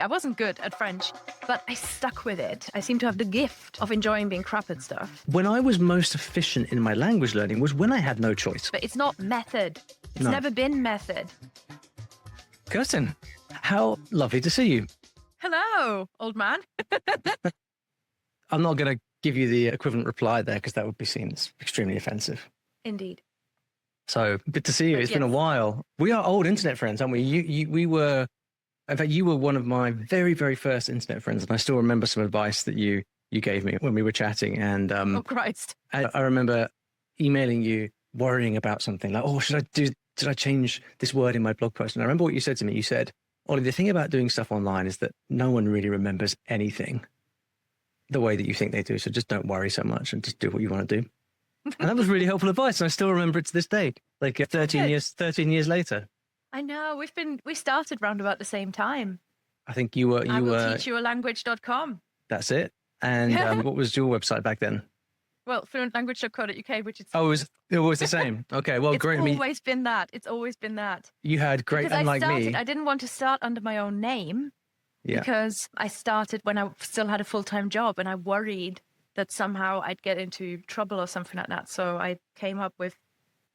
I wasn't good at French, but I stuck with it. I seem to have the gift of enjoying being crap at stuff. When I was most efficient in my language learning was when I had no choice. But it's not method. It's never been method. Kerstin, how lovely to see you. Hello, old man. I'm not going to give you the equivalent reply there because that would be seen as extremely offensive. Indeed. So good to see you. It's been a while. We are old internet friends, aren't we? We were, in fact, you were one of my very, very first internet friends. And I still remember some advice that you gave me when we were chatting. And oh, Christ. I remember emailing you, worrying about something like, oh, should I change this word in my blog post? And I remember what you said to me. You said, Ollie, the thing about doing stuff online is that no one really remembers anything the way that you think they do. So just don't worry so much and just do what you want to do. And that was really helpful advice. And I still remember it to this day, like 13 years later. I know. We started round about the same time. I think you were. I will teachyoualanguage.com. That's it. And what was your website back then? Well, fluentlanguage.co.uk, which is... Oh, it was the same. Okay, well, great. It's always been that. It's always been that. You had great, because unlike me. I didn't want to start under my own name because I started when I still had a full-time job and I worried that somehow I'd get into trouble or something like that. So I came up with,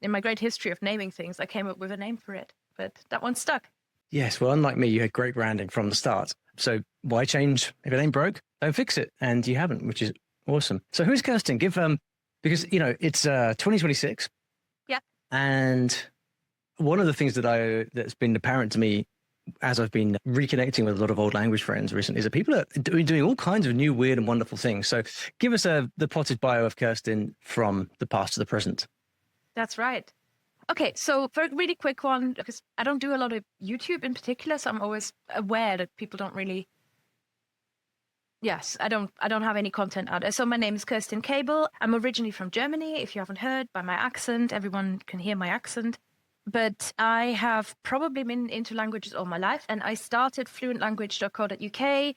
in my great history of naming things, I came up with a name for it. But that one stuck. Yes, well, unlike me, you had great branding from the start. So why change? If it ain't broke, don't fix it. And you haven't, which is awesome. So who's Kerstin? Because, it's 2026. Yeah. And one of the things that's been apparent to me as I've been reconnecting with a lot of old language friends recently is that people are doing all kinds of new, weird and wonderful things. So give us the potted bio of Kerstin from the past to the present. That's right. Okay, so for a really quick one, because I don't do a lot of YouTube in particular, so I'm always aware that people don't really... Yes, I don't have any content out there. So my name is Kerstin Cable. I'm originally from Germany. If you haven't heard by my accent, everyone can hear my accent. But I have probably been into languages all my life. And I started fluentlanguage.co.uk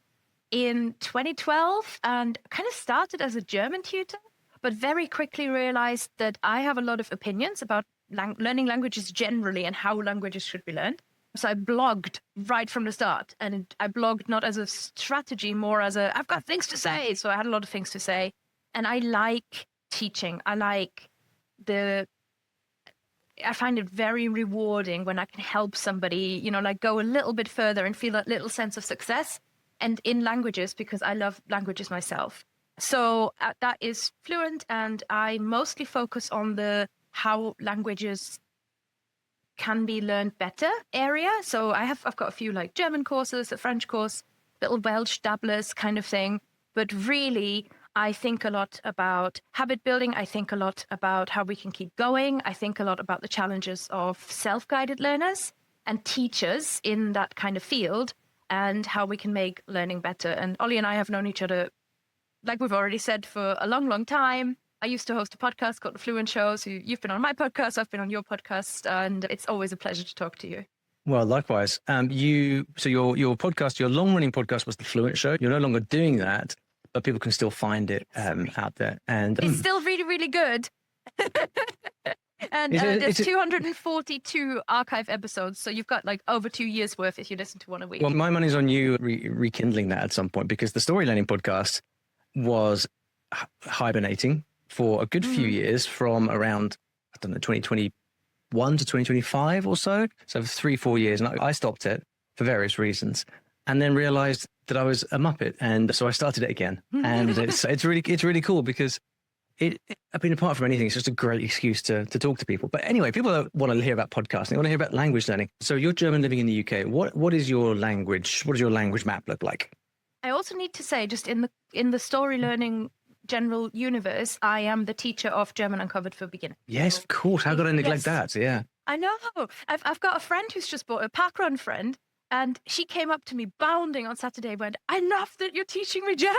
in 2012 and kind of started as a German tutor, but very quickly realized that I have a lot of opinions about learning languages generally and how languages should be learned. So I blogged right from the start, and I blogged not as a strategy, more as I've got things to say. So I had a lot of things to say, and I like teaching. I find it very rewarding when I can help somebody, go a little bit further and feel that little sense of success. And in languages, because I love languages myself. So that is Fluent, and I mostly focus on the how languages can be learned better area. So I've got a few like German courses, a French course, little Welsh dabblers kind of thing. But really, I think a lot about habit building. I think a lot about how we can keep going. I think a lot about the challenges of self-guided learners and teachers in that kind of field and how we can make learning better. And Ollie and I have known each other, like we've already said, for a long, long time. I used to host a podcast called the Fluent Show. So you've been on my podcast, I've been on your podcast, and it's always a pleasure to talk to you. Well, likewise. Your podcast, your long-running podcast was the Fluent Show. You're no longer doing that, but people can still find it out there. And it's still really, really good. And there's 242 archive episodes, so you've got like over 2 years worth if you listen to one a week. Well, my money's on you rekindling that at some point, because the StoryLearning podcast was hibernating for a good few years, from around, 2021 to 2025 or so. So 3-4 years. And I stopped it for various reasons, and then realized that I was a muppet. And so I started it again. And it's really cool because apart from anything, it's just a great excuse to talk to people. But anyway, people don't want to hear about podcasting. They want to hear about language learning. So you're German living in the UK. What does your language map look like? I also need to say, just in the StoryLearning general universe, I am the teacher of German Uncovered for Beginners. Yes, of course. How could I neglect that? Yeah. I know. I've got a friend who's just bought a parkrun friend, and she came up to me bounding on Saturday and went, I love that you're teaching me German.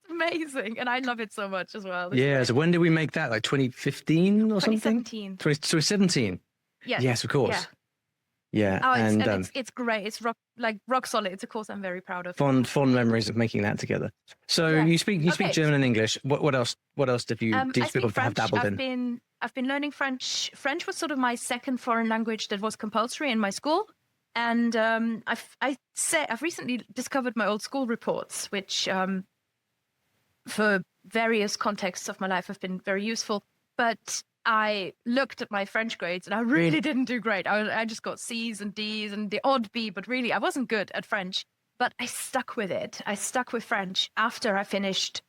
Amazing. And I love it so much as well. Yeah. So when did we make that? Like 2015 or something? 2017. 2017. Yes. Yes, of course. Yeah. Oh, it's great. It's rock solid. It's a course I'm very proud of. Fond memories of making that together. So you speak German and English. What else do you people have dabbled in? I've been learning French. French was sort of my second foreign language that was compulsory in my school. And I've recently discovered my old school reports, which for various contexts of my life have been very useful. But I looked at my French grades and I really didn't do great. I just got C's and D's and the odd B, but really I wasn't good at French. But I stuck with it. I stuck with French after I finished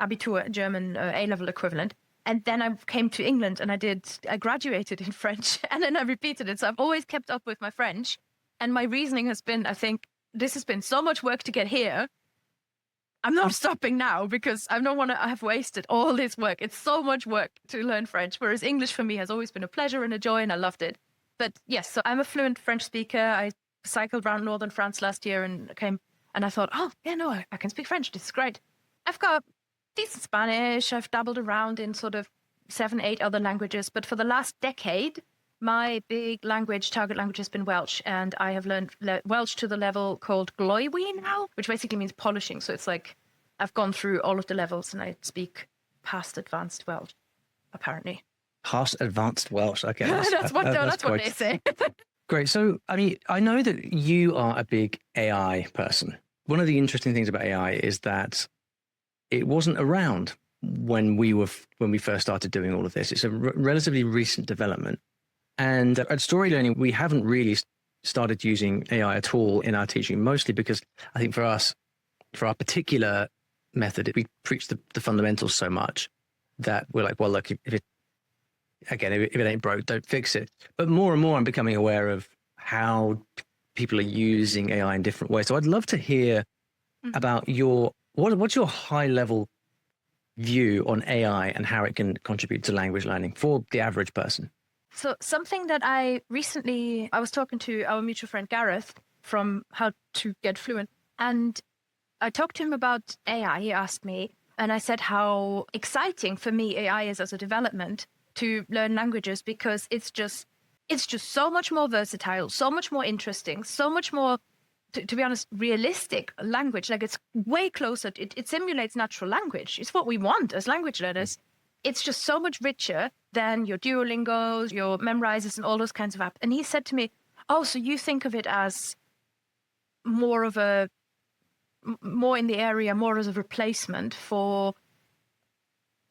Abitur, German A-level equivalent. And then I came to England and I graduated in French and then I repeated it. So I've always kept up with my French. And my reasoning has been, I think this has been so much work to get here. I'm not stopping now because I don't want to have wasted all this work. It's so much work to learn French, whereas English for me has always been a pleasure and a joy, and I loved it. But yes, so I'm a fluent French speaker. I cycled around northern France last year and I thought, oh, yeah, no, I can speak French. This is great. I've got decent Spanish. I've dabbled around in sort of 7, 8 other languages. But for the last decade, my big target language has been Welsh. And I have learned Welsh to the level called gloiwi now, which basically means polishing. So it's like I've gone through all of the levels and I speak past advanced Welsh, apparently. Past advanced Welsh. Okay. That's what they say. Great. So, I mean, I know that you are a big AI person. One of the interesting things about AI is that it wasn't around when we first started doing all of this. It's a relatively recent development. And at StoryLearning, we haven't really started using AI at all in our teaching, mostly because I think for us, for our particular method, we preach the fundamentals so much that we're like, well, look, if it ain't broke, don't fix it. But more and more, I'm becoming aware of how people are using AI in different ways. So I'd love to hear about what's your high level view on AI and how it can contribute to language learning for the average person. So something that I was talking to our mutual friend Gareth from How to Get Fluent, and I talked to him about AI. He asked me, and I said how exciting for me AI is as a development to learn languages, because it's just so much more versatile, so much more interesting, so much more, to be honest, realistic language. Like, it's way closer. It simulates natural language. It's what we want as language learners. It's just so much richer than your Duolingos, your Memorizers, and all those kinds of apps. And he said to me, oh, so you think of it as more in the area, more as a replacement for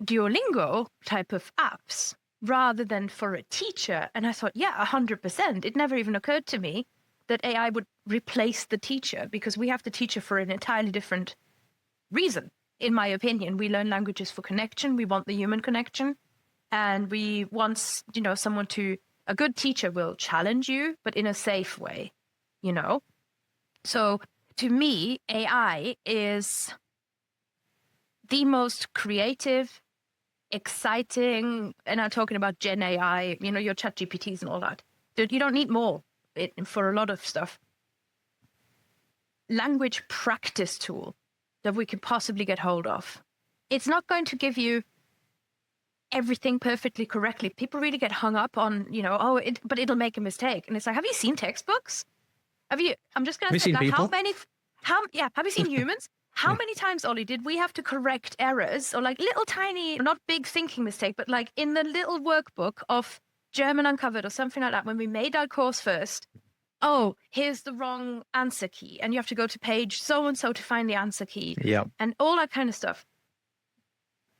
Duolingo type of apps rather than for a teacher. And I thought, yeah, 100%. It never even occurred to me that AI would replace the teacher, because we have the teacher for an entirely different reason. In my opinion, we learn languages for connection. We want the human connection. And we want, a good teacher will challenge you, but in a safe way, So to me, AI is the most creative, exciting, and I'm talking about Gen AI, your ChatGPTs and all that. You don't need more for a lot of stuff. Language practice tool that we could possibly get hold of. It's not going to give you everything perfectly correctly. People really get hung up on, but it'll make a mistake. And it's like, have you seen textbooks? I'm just going to say, like, have you seen humans? How many times, Ollie, did we have to correct errors or like little tiny, not big thinking mistake, but like in the little workbook of German Uncovered or something like that, when we made our course first, oh, here's the wrong answer key. And you have to go to page so-and-so to find the answer key. Yeah. And all that kind of stuff.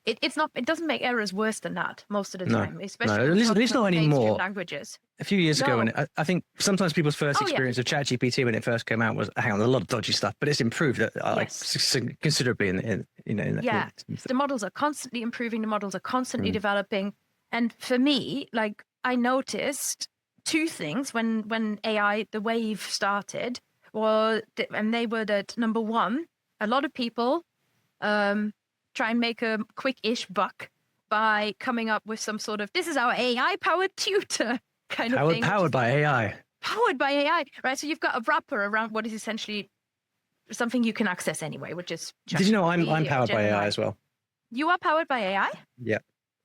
It doesn't make errors worse than that most of the time. Especially at least not anymore. Languages. A few years ago, and I think sometimes people's first experience of ChatGPT when it first came out was, hang on, a lot of dodgy stuff, but it's improved considerably in the models are constantly improving. The models are constantly developing. And for me, like, I noticed two things when AI, the wave started, and they were that, number one, a lot of people try and make a quick-ish buck by coming up with some sort of, this is our AI-powered tutor kind of thing. Powered by AI. Powered by AI, right? So you've got a wrapper around what is essentially something you can access anyway, which is... Did you know I'm powered by AI as well? You are powered by AI? Yeah.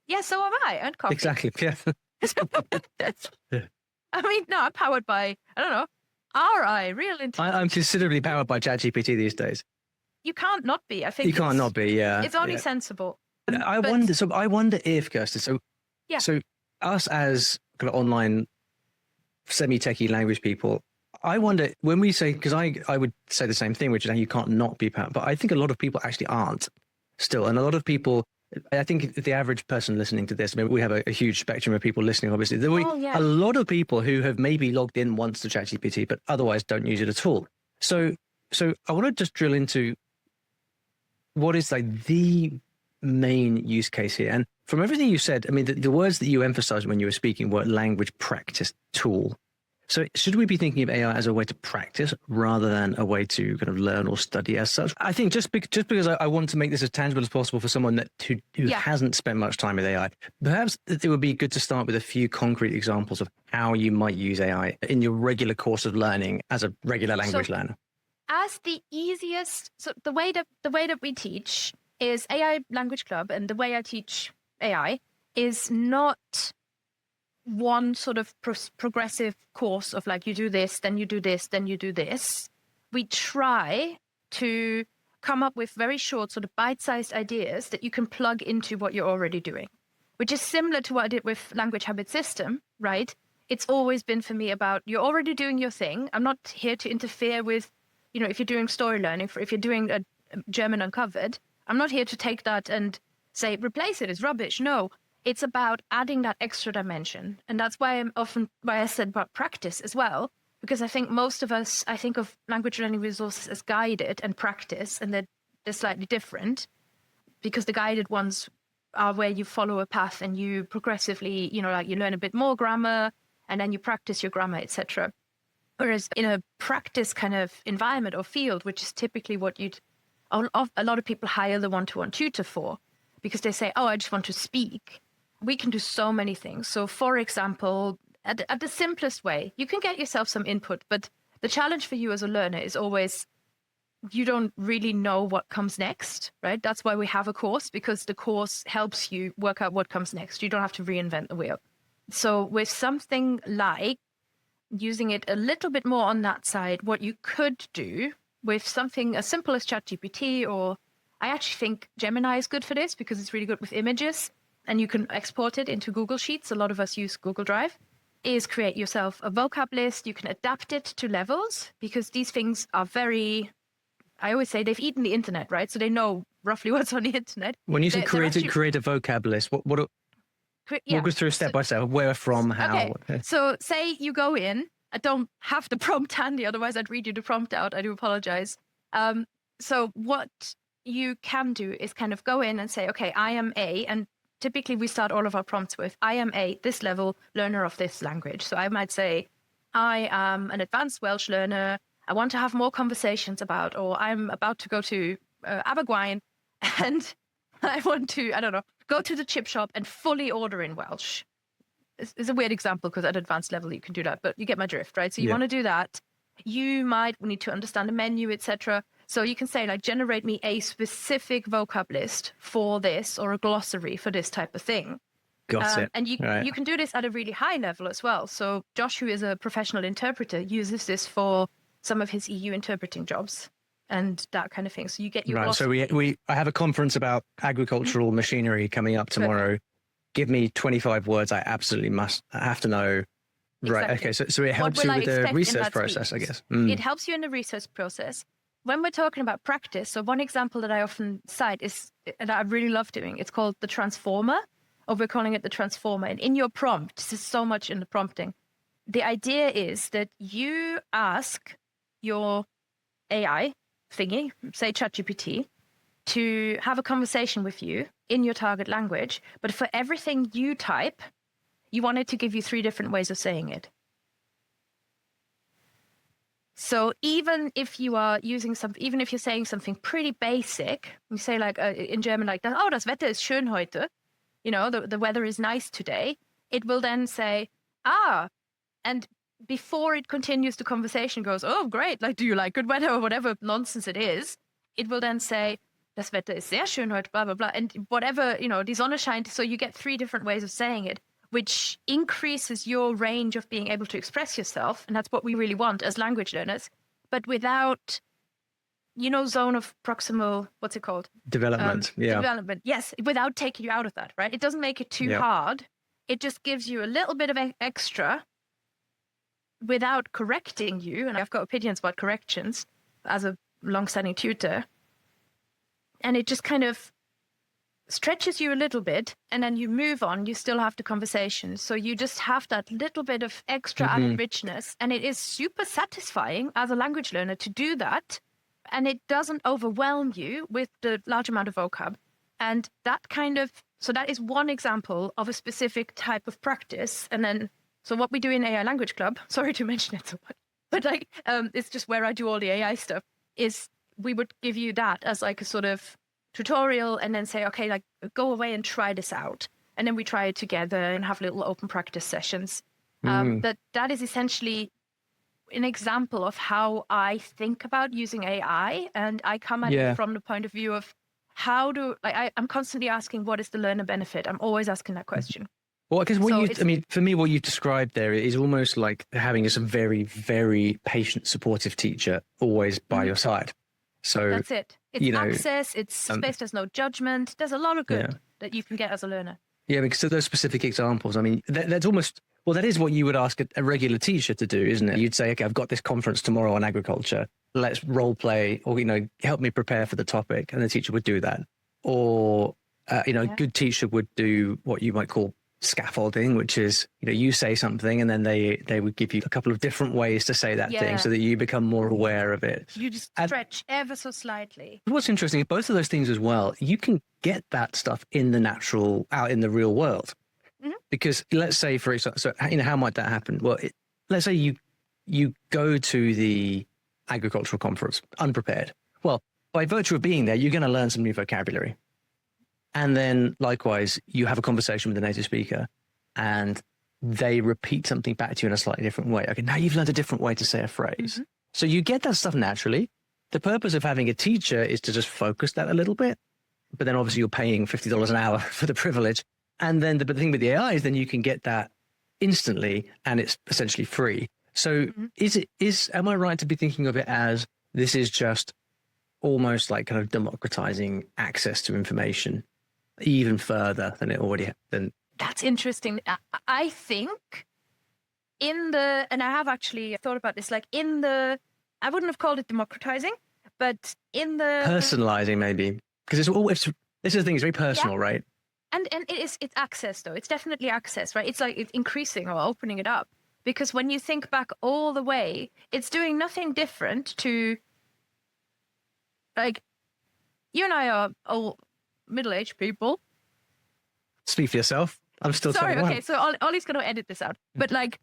Yeah, so am I, and coffee. Exactly, yeah. I mean, no, I'm powered by, I don't know, real intelligence. I'm considerably powered by ChatGPT these days. You can't not be. I think you can't not be. Yeah, it's only sensible. I wonder if, Kerstin. So us as kind of online semi-techie language people, I wonder when we say, because I would say the same thing, which is that you can't not be proud, but I think a lot of people actually aren't still. And a lot of people, I think the average person listening to this, I mean, we have a huge spectrum of people listening, obviously. A lot of people who have maybe logged in once to ChatGPT, but otherwise don't use it at all. So I want to just drill into what is like the main use case here. And from everything you said, I mean, the words that you emphasized when you were speaking were language practice tool. So should we be thinking of AI as a way to practice rather than a way to kind of learn or study as such? I think just because I want to make this as tangible as possible for someone who hasn't spent much time with AI, perhaps it would be good to start with a few concrete examples of how you might use AI in your regular course of learning as a regular language learner. As the easiest, so the way that we teach is AI Language Club, and the way I teach AI is not one sort of progressive course of like, you do this, then you do this, then you do this. We try to come up with very short sort of bite-sized ideas that you can plug into what you're already doing, which is similar to what I did with Language Habit System, right? It's always been for me about, you're already doing your thing. I'm not here to interfere with, you know, if you're doing story learning, if you're doing a German Uncovered, I'm not here to take that and say, replace it, it's rubbish. No. It's about adding that extra dimension. And that's why I said about practice as well, because I think most of us, I think of language learning resources as guided and practice, and they're slightly different, because the guided ones are where you follow a path and you progressively, you know, like you learn a bit more grammar and then you practice your grammar, etc. Whereas in a practice kind of environment or field, which is typically what a lot of people hire the one-to-one tutor for, because they say, oh, I just want to speak. We can do so many things. So, for example, at the simplest way, you can get yourself some input, but the challenge for you as a learner is always, you don't really know what comes next, right? That's why we have a course, because the course helps you work out what comes next. You don't have to reinvent the wheel. So with something like using it a little bit more on that side, what you could do with something as simple as ChatGPT, or I actually think Gemini is good for this because it's really good with images, and you can export it into Google Sheets. A lot of us use Google Drive. Is create yourself a vocab list. You can adapt it to levels, because these things are very, I always say they've eaten the internet, right? So they know roughly what's on the internet. When you say create a vocab list, walk us through step by step, where, from, how. Okay. So say you go in, I don't have the prompt handy, otherwise I'd read you the prompt out. I do apologize. So what you can do is kind of go in and say, okay, I am a, and typically we start all of our prompts with, I am a this level learner of this language. So I might say, I am an advanced Welsh learner. I want to have more conversations about, or I'm about to go to Abergwaun and I want to, I don't know, go to the chip shop and fully order in Welsh. It's a weird example because at advanced level you can do that, but you get my drift, right? So you want to do that. You might need to understand the menu, etc. So you can say, like, generate me a specific vocab list for this, or a glossary for this type of thing. Got it. And you can do this at a really high level as well. So Josh, who is a professional interpreter, uses this for some of his EU interpreting jobs and that kind of thing. So you get your glossary. So I have a conference about agricultural machinery coming up tomorrow. Give me 25 words I have to know. Right. Exactly. Okay. So it helps you with the research process, I guess. It helps you in the research process. When we're talking about practice, so one example that I often cite is, and I really love doing, it's called the transformer, or we're calling it the transformer. And in your prompt, this is so much in the prompting. The idea is that you ask your AI thingy, say ChatGPT, to have a conversation with you in your target language. But for everything you type, you want it to give you 3 different ways of saying it. So even if you are using even if you're saying something pretty basic, you say like in German, like, oh, das Wetter ist schön heute, you know, the weather is nice today, it will then say, and before it continues the conversation, goes, oh, great, like, do you like good weather, or whatever nonsense it is, it will then say, das Wetter ist sehr schön heute, blah, blah, blah, and whatever, you know, die Sonne scheint, so you get 3 different ways of saying it, which increases your range of being able to express yourself. And that's what we really want as language learners, but without, you know, zone of proximal, what's it called? Development. Development. Yes. Without taking you out of that, right? It doesn't make it too hard. It just gives you a little bit of extra without correcting you, and I've got opinions about corrections as a long-standing tutor, and it just kind of stretches you a little bit, and then you move on, you still have the conversation. So you just have that little bit of extra added richness, and it is super satisfying as a language learner to do that, and it doesn't overwhelm you with the large amount of vocab. And that so that is one example of a specific type of practice. And then, so what we do in AI Language Club, sorry to mention it so much, but like, it's just where I do all the AI stuff, is we would give you that as like a sort of tutorial, and then say, okay, like, go away and try this out. And then we try it together and have little open practice sessions. But that is essentially an example of how I think about using AI. And I come at it from the point of view of I'm constantly asking, what is the learner benefit? I'm always asking that question. Well, because for me, what you've described there is almost like having a very, very patient, supportive teacher always by your side. So that's it. It's access, it's space, there's no judgment. There's a lot of good that you can get as a learner. Yeah, because of those specific examples, I mean, that's almost, well, that is what you would ask a regular teacher to do, isn't it? You'd say, okay, I've got this conference tomorrow on agriculture. Let's role play, or, help me prepare for the topic. And the teacher would do that. Or, a good teacher would do what you might call scaffolding, which is, you say something and then they would give you a couple of different ways to say that thing so that you become more aware of it. You just stretch ever so slightly. What's interesting, both of those things as well, you can get that stuff in the natural, out in the real world. Because let's say, for example, so, how might that happen? Well, let's say you go to the agricultural conference unprepared. Well, by virtue of being there, you're going to learn some new vocabulary. And then likewise, you have a conversation with a native speaker and they repeat something back to you in a slightly different way. Okay, now you've learned a different way to say a phrase. So you get that stuff naturally. The purpose of having a teacher is to just focus that a little bit. But then obviously you're paying $50 an hour for the privilege. And then the thing with the AI is then you can get that instantly and it's essentially free. So am I right to be thinking of it as this is just almost like kind of democratizing access to information even further than it already had? That's interesting. I think and I have actually thought about this, like I wouldn't have called it democratizing, but in the personalizing maybe, because this is the thing, it's very personal, right? And it's access though. It's definitely access, right? It's like it's increasing or opening it up, because when you think back all the way, it's doing nothing different to, like, you and I are old middle-aged people. Speak for yourself. I'm still sorry. 21. Okay, so Ollie's going to edit this out. But like,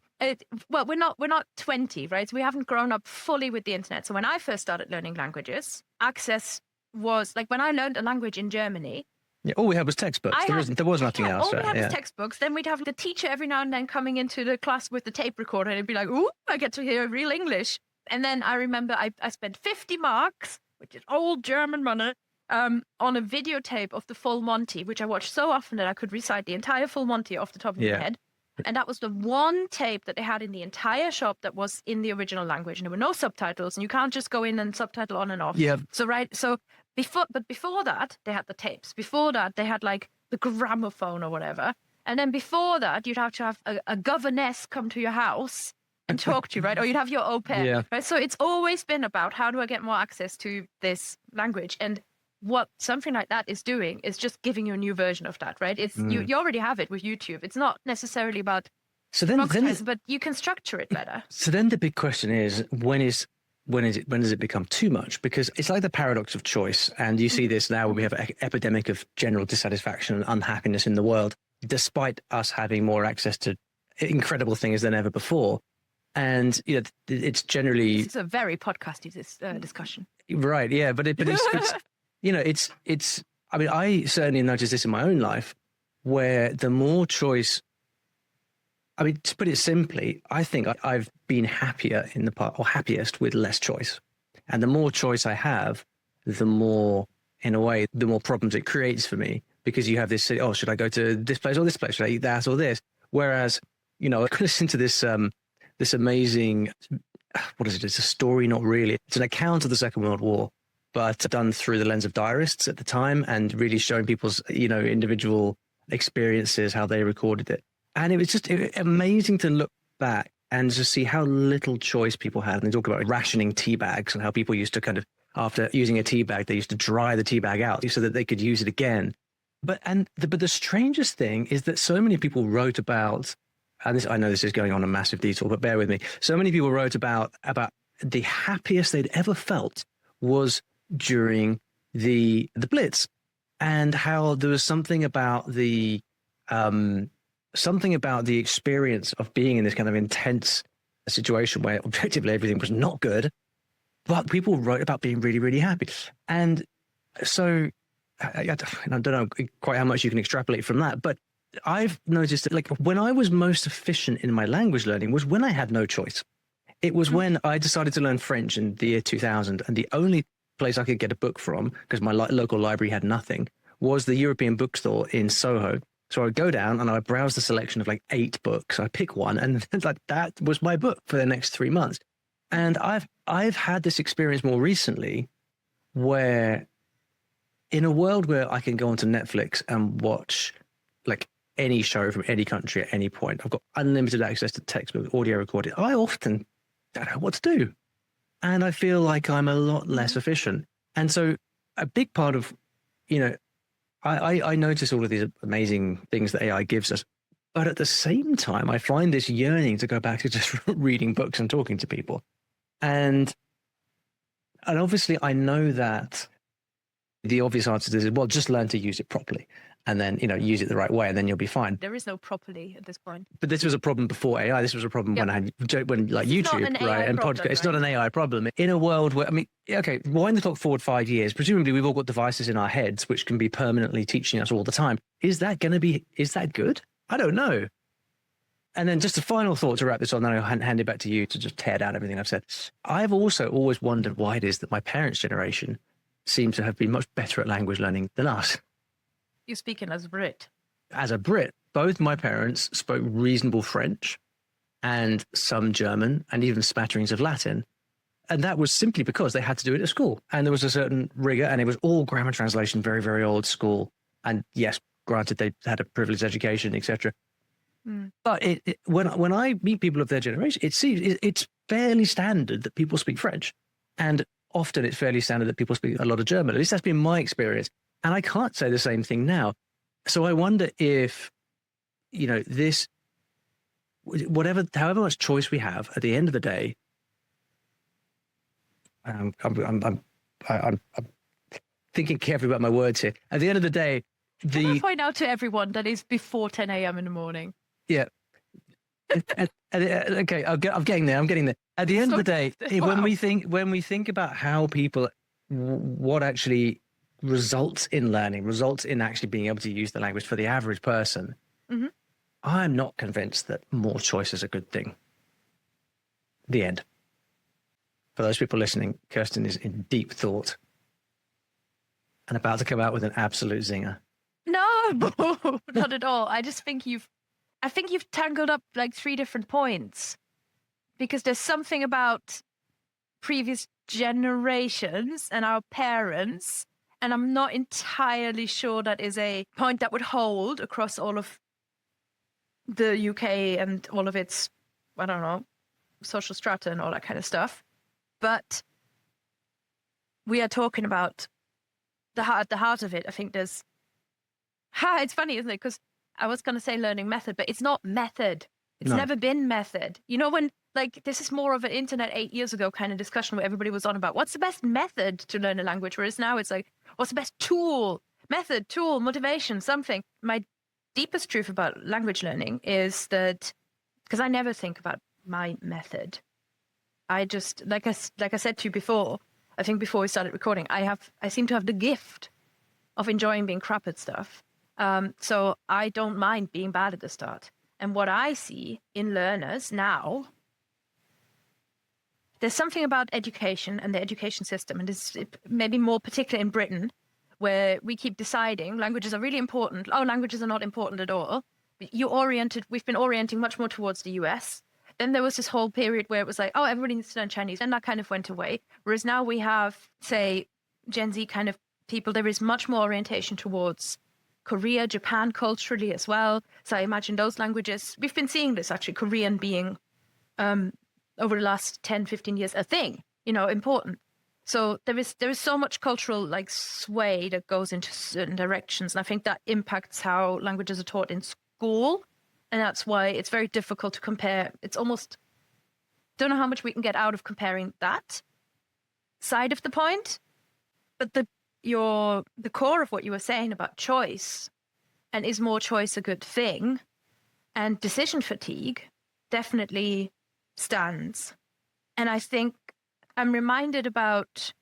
we're not 20, right? So we haven't grown up fully with the internet. So when I first started learning languages, access was like when I learned a language in Germany. Yeah, all we had was textbooks. There was nothing else. All we had was textbooks. Then we'd have the teacher every now and then coming into the class with the tape recorder, and it'd be like, "Ooh, I get to hear real English." And then I remember I spent 50 marks, which is old German money, on a videotape of the Full Monty, which I watched so often that I could recite the entire Full Monty off the top of my head. And that was the one tape that they had in the entire shop that was in the original language, and there were no subtitles, and you can't just go in and subtitle on and off. Yeah. So before that, they had the tapes. Before that, they had like the gramophone or whatever. And then before that, you'd have to have a governess come to your house and talk to you, right? Or you'd have your au pair, right? So it's always been about, how do I get more access to this language? And what something like that is doing is just giving you a new version of that, right? It's you already have it with YouTube. It's not necessarily about but you can structure it better. So then the big question is, when does it become too much? Because it's like the paradox of choice. And you see this now when we have an epidemic of general dissatisfaction and unhappiness in the world, despite us having more access to incredible things than ever before. And, it's generally... It's a very podcasty discussion. Right, yeah. But it's I mean, I certainly noticed this in my own life, where the more choice... I mean, to put it simply, I think I've been happier in the past, or happiest with less choice. And the more choice I have, the more, in a way, the more problems it creates for me, because you have this, should I go to this place or this place? Should I eat that or this? Whereas, I could listen to this amazing, what is it? It's a story, not really. It's an account of the Second World War, but done through the lens of diarists at the time, and really showing people's, individual experiences, how they recorded it. And it was just amazing to look back and just see how little choice people had. And they talk about rationing tea bags and how people used to kind of, after using a tea bag, they used to dry the tea bag out so that they could use it again. But the strangest thing is that so many people wrote about, and this, I know this is going on a massive detour, but bear with me. So many people wrote about the happiest they'd ever felt was during the Blitz, and how there was something about the experience of being in this kind of intense situation where objectively everything was not good, but people wrote about being really, really happy. And so I don't know quite how much you can extrapolate from that, but I've noticed that, like, when I was most efficient in my language learning was when I had no choice. It was when I decided to learn French in the year 2000, and the only place I could get a book from, because my local library had nothing, was the European bookstore in Soho. So I would go down and I would browse the selection of like 8 books. I pick one, and like that was my book for the next 3 months. And I've had this experience more recently, where in a world where I can go onto Netflix and watch like any show from any country at any point, I've got unlimited access to textbooks, audio recording, I often don't know what to do. And I feel like I'm a lot less efficient. And so a big part of, I notice all of these amazing things that AI gives us. But at the same time, I find this yearning to go back to just reading books and talking to people. And obviously I know that the obvious answer to this is, well, just learn to use it properly, and then, use it the right way, and then you'll be fine. There is no properly at this point. But this was a problem before AI. This was a problem when YouTube, right? And podcast. It's not an AI problem. In a world where, okay, wind the clock forward 5 years. Presumably we've all got devices in our heads which can be permanently teaching us all the time. Is that good? I don't know. And then just a final thought to wrap this on, then I'll hand it back to you to just tear down everything I've said. I've also always wondered why it is that my parents' generation seem to have been much better at language learning than us. You're speaking as a Brit. As a Brit, both my parents spoke reasonable French and some German and even smatterings of Latin. And that was simply because they had to do it at school. And there was a certain rigor, and it was all grammar translation, very, very old school. And yes, granted, they had a privileged education, etc. But when I meet people of their generation, it's fairly standard that people speak French. And often it's fairly standard that people speak a lot of German. At least that's been my experience. And I can't say the same thing now. So I wonder if, however much choice we have, at the end of the day, I'm thinking carefully about my words here. At the end of the day, Can I point out to everyone that it's before 10 a.m. in the morning? Yeah. Okay, I'm getting there. At the end of the day, when we think about how people, what actually results in learning, results in actually being able to use the language for the average person, I'm not convinced that more choice is a good thing. The end. For those people listening, Kerstin is in deep thought and about to come out with an absolute zinger. No, not at all. I just think you've tangled up like 3 different points, because there's something about previous generations and our parents, and I'm not entirely sure that is a point that would hold across all of the UK and all of its, I don't know, social strata and all that kind of stuff. But we are talking about the heart of it. I think there's, it's funny, isn't it? Because I was going to say learning method, but it's not method. It's never been method. When, like, this is more of an internet 8 years ago kind of discussion where everybody was on about what's the best method to learn a language, whereas now it's like, what's the best tool, motivation, something. My deepest truth about language learning is that, because I never think about my method. I just, like I said to you before, I think before we started recording, I seem to have the gift of enjoying being crap at stuff. So I don't mind being bad at the start. And what I see in learners now, there's something about education and the education system, and this maybe more particular in Britain, where we keep deciding languages are really important. Oh, languages are not important at all. We've been orienting much more towards the US. Then there was this whole period where it was like, oh, everybody needs to learn Chinese. And that kind of went away. Whereas now we have, say, Gen Z kind of people, there is much more orientation towards Korea, Japan culturally as well. So I imagine those languages, we've been seeing this actually, Korean being over the last 10, 15 years a thing, important. So there is so much cultural like sway that goes into certain directions. And I think that impacts how languages are taught in school. And that's why it's very difficult to compare. It's almost, don't know how much we can get out of comparing that side of the point. But the core of what you were saying about choice, and is more choice a good thing, and decision fatigue definitely stands. And I think I'm reminded about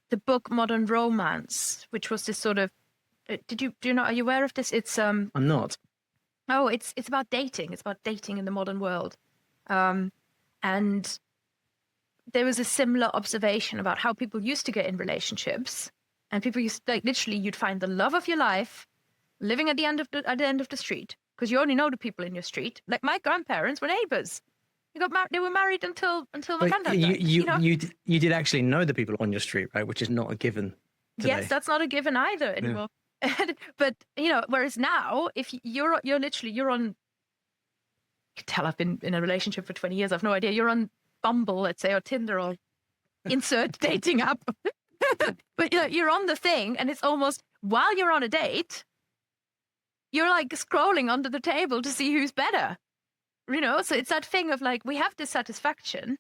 the book Modern Romance, which was this sort of, are you aware of this? It's I'm not. Oh, it's about dating. It's about dating in the modern world. And there was a similar observation about how people used to get in relationships, and people used to, like, literally, you'd find the love of your life living at the end of the street, because you only know the people in your street. Like my grandparents were neighbors. They were married until my granddad died. You did actually know the people on your street, right? Which is not a given today. Yes, that's not a given either anymore. Yeah. But whereas now, if you're on, you can tell I've been in a relationship for 20 years. I've no idea. You're on Bumble, let's say, or Tinder, or insert dating app. But you're on the thing, and it's almost, while you're on a date, you're like scrolling under the table to see who's better. So it's that thing of like, we have dissatisfaction,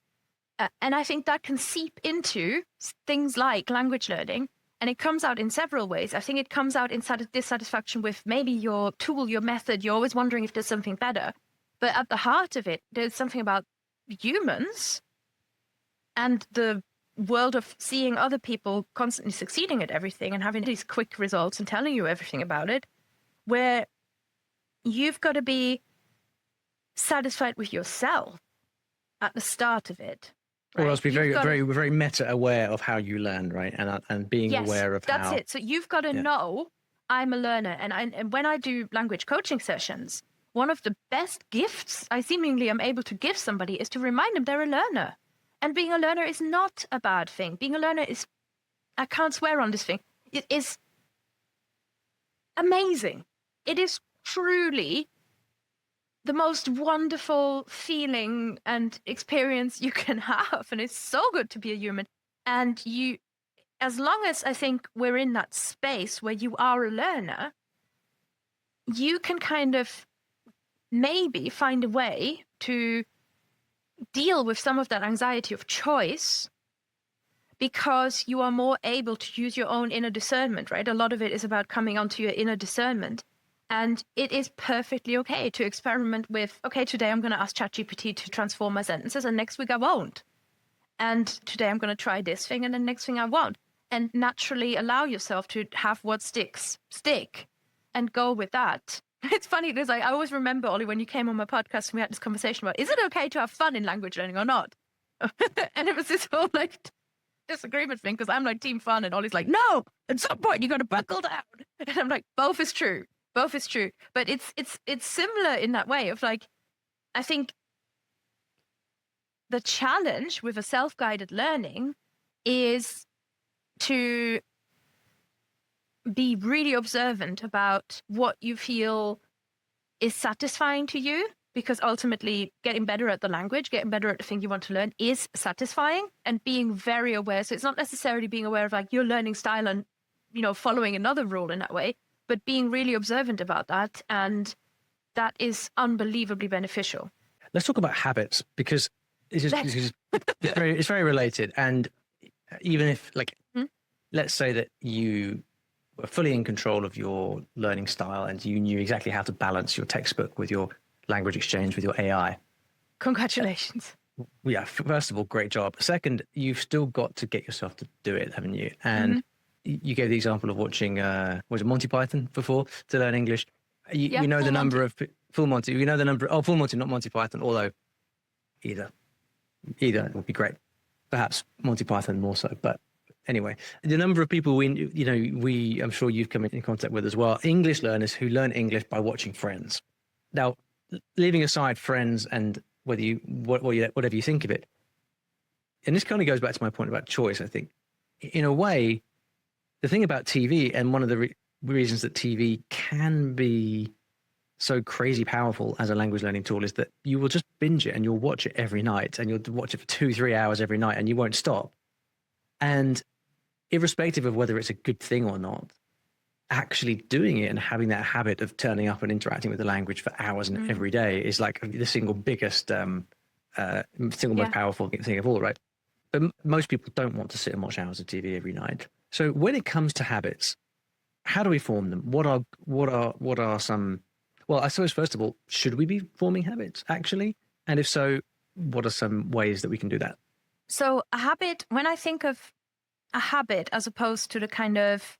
and I think that can seep into things like language learning, and it comes out in several ways. I think it comes out in dissatisfaction with maybe your tool, your method. You're always wondering if there's something better, but at the heart of it, there's something about humans and the world of seeing other people constantly succeeding at everything and having these quick results and telling you everything about it, where you've got to be satisfied with yourself at the start of it, right? Or else be very meta aware of how you learn, right? And being aware of that's it. So you've got to know, I'm a learner, and when I do language coaching sessions, one of the best gifts I seemingly am able to give somebody is to remind them they're a learner. And being a learner is not a bad thing. Being a learner is, I can't swear on this thing, it is amazing. It is truly the most wonderful feeling and experience you can have. And it's so good to be a human. And as long as I think we're in that space where you are a learner, you can kind of maybe find a way to deal with some of that anxiety of choice, because you are more able to use your own inner discernment, right? A lot of it is about coming onto your inner discernment. And it is perfectly okay to experiment with, okay, today I'm going to ask ChatGPT to transform my sentences, and next week I won't. And today I'm going to try this thing, and then next thing I won't. And naturally allow yourself to have what sticks, stick, and go with that. It's funny because I always remember, Ollie, when you came on my podcast and we had this conversation about, is it okay to have fun in language learning or not? And it was this whole like disagreement thing, because I'm like team fun, and Ollie's like, no, at some point you got to buckle down. And I'm like, both is true. Both is true. But it's similar in that way of like, I think the challenge with a self-guided learning is to be really observant about what you feel is satisfying to you, because ultimately getting better at the language, getting better at the thing you want to learn is satisfying, and being very aware. So it's not necessarily being aware of like your learning style and, following another rule in that way, but being really observant about that. And that is unbelievably beneficial. Let's talk about habits, because it's very related. And even if let's say that you were fully in control of your learning style and you knew exactly how to balance your textbook with your language exchange, with your AI. Congratulations. Yeah, first of all, great job. Second, you've still got to get yourself to do it, haven't you? And you gave the example of watching, was it Monty Python before to learn English? You know the number of Full Monty. You know the number. Full Monty, not Monty Python. Although either would be great. Perhaps Monty Python more so. But anyway, the number of people I'm sure you've come in contact with as well, English learners who learn English by watching Friends. Now, leaving aside Friends and whatever you think of it, and this kind of goes back to my point about choice. I think, in a way, the thing about TV, and one of the reasons that TV can be so crazy powerful as a language learning tool is that you will just binge it and you'll watch it every night, and you'll watch it for 2-3 hours every night, and you won't stop. And irrespective of whether it's a good thing or not, actually doing it and having that habit of turning up and interacting with the language for hours and every day is like the single biggest, most powerful thing of all, right? But most people don't want to sit and watch hours of TV every night. So when it comes to habits, how do we form them? What are some? Well, I suppose first of all, should we be forming habits actually? And if so, what are some ways that we can do that? So a habit, when I think of a habit as opposed to the kind of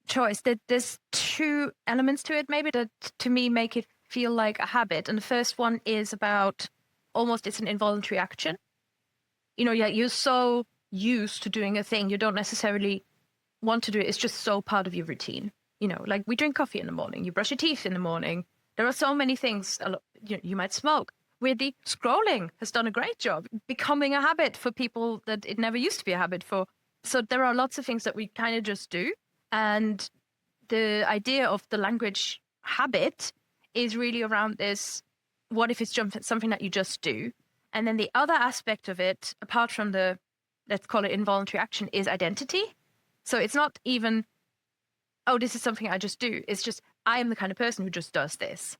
choice, there's two elements to it maybe that to me make it feel like a habit. And the first one is about almost it's an involuntary action. You're so used to doing a thing, you don't necessarily want to do it. It's just so part of your routine. Like we drink coffee in the morning, you brush your teeth in the morning. There are so many things. You might smoke. Weirdly, scrolling has done a great job becoming a habit for people that it never used to be a habit for. So there are lots of things that we kind of just do. And the idea of the language habit is really around this, what if it's something that you just do? And then the other aspect of it, apart from the, let's call it involuntary action, is identity. So it's not even, oh, this is something I just do. It's just, I am the kind of person who just does this.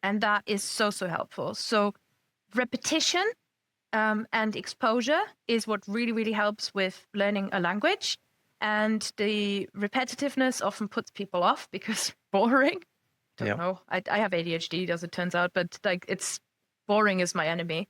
And that is so, so helpful. So repetition and exposure is what really, really helps with learning a language. And the repetitiveness often puts people off because boring. Don't know. I have ADHD, as it turns out, but like it's boring is my enemy.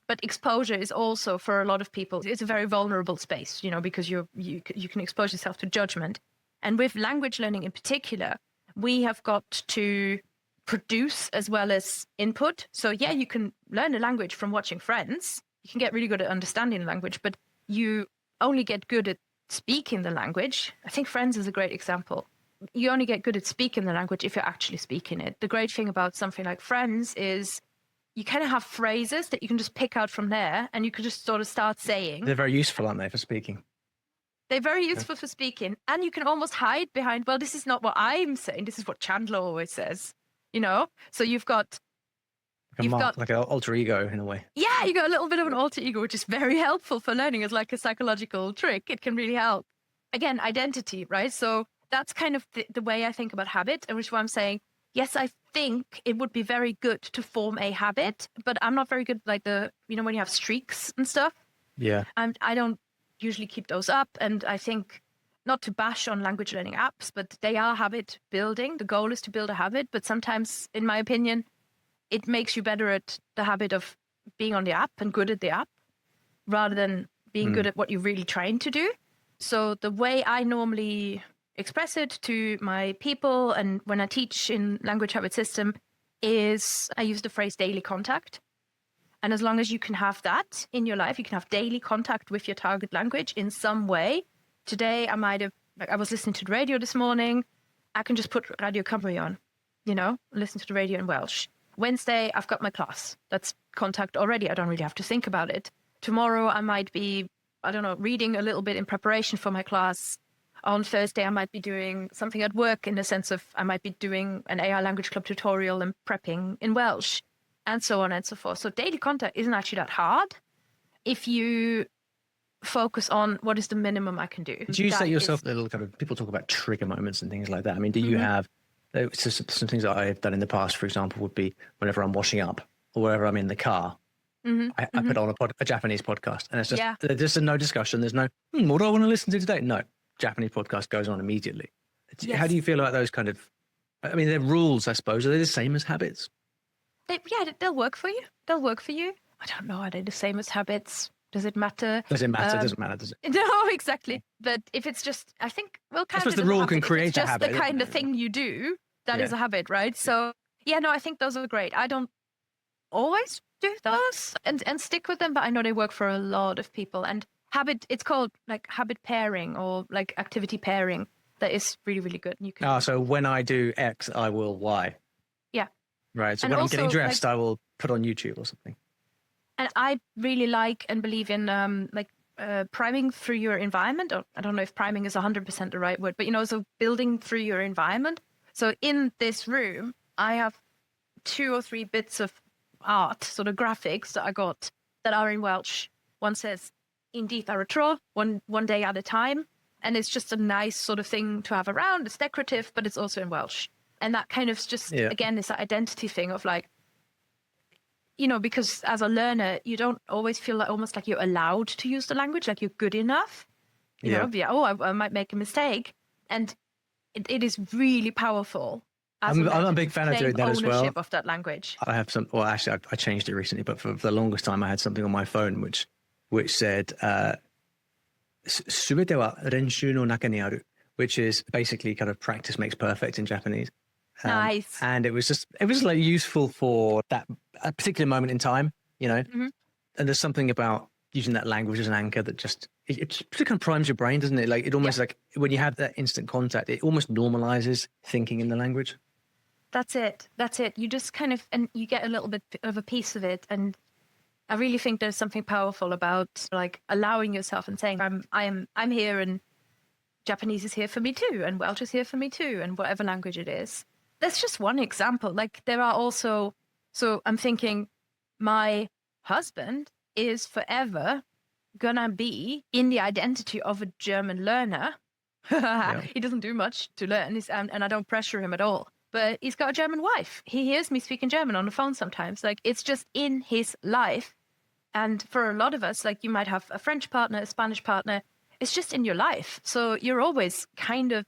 But exposure is also for a lot of people, it's a very vulnerable space, because you can expose yourself to judgment. And with language learning in particular, we have got to produce as well as input. So yeah, you can learn a language from watching Friends. You can get really good at understanding the language, but you only get good at speaking the language. I think Friends is a great example. You only get good at speaking the language if you're actually speaking it. The great thing about something like Friends is you kind of have phrases that you can just pick out from there and you can just sort of start saying. They're very useful, aren't they, for speaking? They're very useful for speaking. And you can almost hide behind, well, this is not what I'm saying. This is what Chandler always says, So you've got like an alter ego in a way. Yeah, you got a little bit of an alter ego, which is very helpful for learning as like a psychological trick. It can really help. Again, identity, right? So that's kind of the way I think about habit, and which is why I'm saying, yes, I think it would be very good to form a habit, but I'm not very good like when you have streaks and stuff. Yeah. I don't usually keep those up. And I think not to bash on language learning apps, but they are habit building. The goal is to build a habit, but sometimes, in my opinion, it makes you better at the habit of being on the app and good at the app rather than being good at what you're really trying to do. So the way I normally express it to my people and when I teach in language habit system is I use the phrase daily contact. And as long as you can have that in your life, you can have daily contact with your target language in some way. Today, I was listening to the radio this morning. I can just put Radio Cymru on, listen to the radio in Welsh. Wednesday, I've got my class. That's contact already. I don't really have to think about it. Tomorrow, I might be, reading a little bit in preparation for my class. On Thursday, I might be doing something at work in the sense of I might be doing an AI Language Club tutorial and prepping in Welsh, and so on and so forth. So daily contact isn't actually that hard if you focus on what is the minimum I can do. Do you set yourself little kind of, people talk about trigger moments and things like that. I mean, do you have some things that I've done in the past, for example, would be whenever I'm washing up or wherever I'm in the car, I put on a Japanese podcast, and it's just there's just no discussion. There's no, what do I want to listen to today? No, Japanese podcast goes on immediately. Yes. How do you feel about those kind of, they're rules, I suppose. Are they the same as habits? They'll work for you. They'll work for you. I don't know. Are they the same as habits? Does it matter? Does it matter? Doesn't matter, does it? No, exactly. But if it's just, I think, I suppose the rule can create a habit. Just the kind of thing you do, that is a habit, right? So, I think those are great. I don't always do those and stick with them, but I know they work for a lot of people. And habit, it's called like habit pairing or like activity pairing. That is really, really good. You can. So when I do X, I will Y. Yeah. Right. So when I'm getting dressed, I will put on YouTube or something. And I really like and believe in priming through your environment. Or I don't know if priming is 100% the right word, but so building through your environment. So in this room, I have 2 or 3 bits of art, sort of graphics that I got that are in Welsh. One says, "Indeed ar y tro," one day at a time. And it's just a nice sort of thing to have around. It's decorative, but it's also in Welsh. And that kind of just, again, is that identity thing of like, you know, because as a learner, you don't always feel like almost like you're allowed to use the language, like you're good enough. You know, I might make a mistake. And it is really powerful. I'm a big fan of doing that as well. Ownership of that language. I have some, well, actually, I changed it recently, but for the longest time, I had something on my phone which said, "Subete wa renshu no naka ni aru," which is basically kind of practice makes perfect in Japanese. Nice. And it was like useful for that a particular moment in time, you know. Mm-hmm. And there's something about using that language as an anchor that just it kind of primes your brain, doesn't it? Like it almost like when you have that instant contact, it almost normalizes thinking in the language. That's it. You just kind of, and you get a little bit of a piece of it. And I really think there's something powerful about like allowing yourself and saying, I'm here, and Japanese is here for me too, and Welsh is here for me too, and whatever language it is. That's just one example. Like there are also, so I'm thinking my husband is forever gonna be in the identity of a German learner. He doesn't do much to learn, and I don't pressure him at all. But he's got a German wife. He hears me speaking German on the phone sometimes. Like it's just in his life. And for a lot of us, like you might have a French partner, a Spanish partner. It's just in your life. So you're always kind of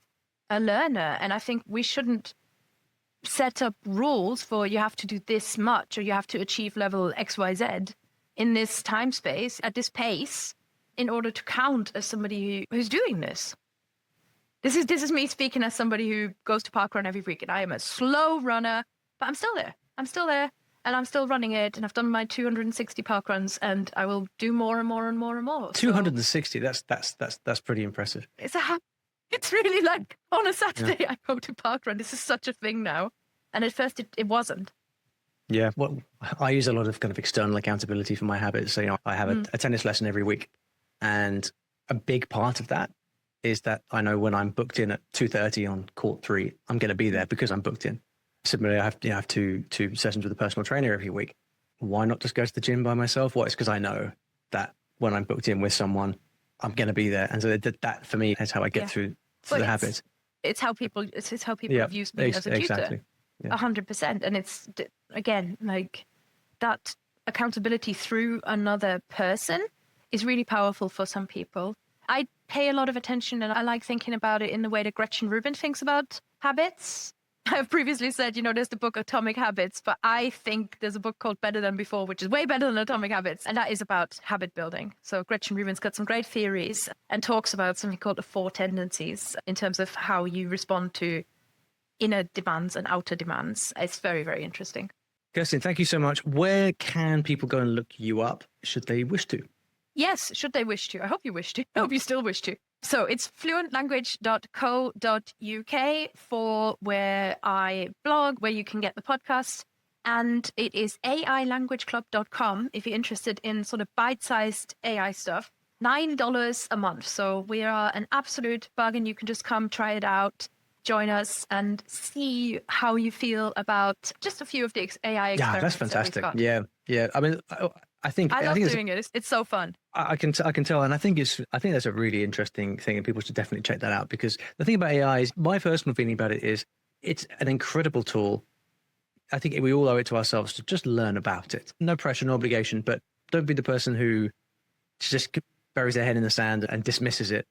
a learner. And I think we shouldn't set up rules for you have to do this much or you have to achieve level XYZ in this time space at this pace in order to count as somebody who's doing this. This is me speaking as somebody who goes to parkrun every week, and I am a slow runner, but I'm still there. And I'm still running it, and I've done my 260 parkruns, and I will do more and more and more and more. 260. So, that's pretty impressive. It's really like on a Saturday I go to parkrun. This is such a thing now, and at first it wasn't. Yeah, well, I use a lot of kind of external accountability for my habits. So, you know, I have a tennis lesson every week, and a big part of that is that I know when I'm booked in at 2:30 on court 3, I'm going to be there because I'm booked in. Similarly, I have two sessions with a personal trainer every week. Why not just go to the gym by myself? Well, it's because I know that when I'm booked in with someone, I'm going to be there. And so that for me is how I get through the habits. It's how people have used me as a tutor. Exactly. 100%. And it's, again, like that accountability through another person is really powerful for some people. I pay a lot of attention, and I like thinking about it in the way that Gretchen Rubin thinks about habits. I've previously said, you know, there's the book Atomic Habits, but I think there's a book called Better Than Before, which is way better than Atomic Habits. And that is about habit building. So Gretchen Rubin's got some great theories and talks about something called the 4 tendencies in terms of how you respond to inner demands and outer demands. It's very, very interesting. Kerstin, thank you so much. Where can people go and look you up should they wish to? Yes, should they wish to. I hope you wish to. I hope you still wish to. So it's fluentlanguage.co.uk for where I blog, where you can get the podcast. And it is ailanguageclub.com if you're interested in sort of bite-sized AI stuff. $9 a month. So we are an absolute bargain. You can just come try it out, join us, and see how you feel about just a few of the AI experiments. Yeah, that's fantastic. Yeah. I mean, I think doing it. It's so fun. I can tell, and I think that's a really interesting thing, and people should definitely check that out. Because the thing about AI is, my personal feeling about it is, it's an incredible tool. I think we all owe it to ourselves to just learn about it. No pressure, no obligation, but don't be the person who just buries their head in the sand and dismisses it.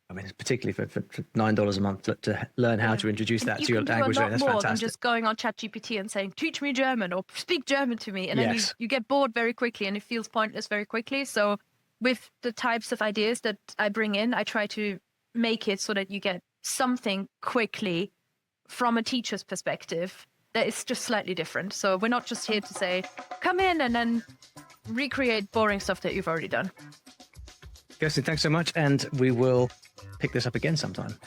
I mean, particularly for $9 a month to learn how to introduce that to your language. That's more fantastic. than just going on ChatGPT and saying, teach me German or speak German to me. And then you get bored very quickly and it feels pointless very quickly. So with the types of ideas that I bring in, I try to make it so that you get something quickly from a teacher's perspective that is just slightly different. So we're not just here to say, come in and then recreate boring stuff that you've already done. Kerstin, thanks so much. And we will pick this up again sometime.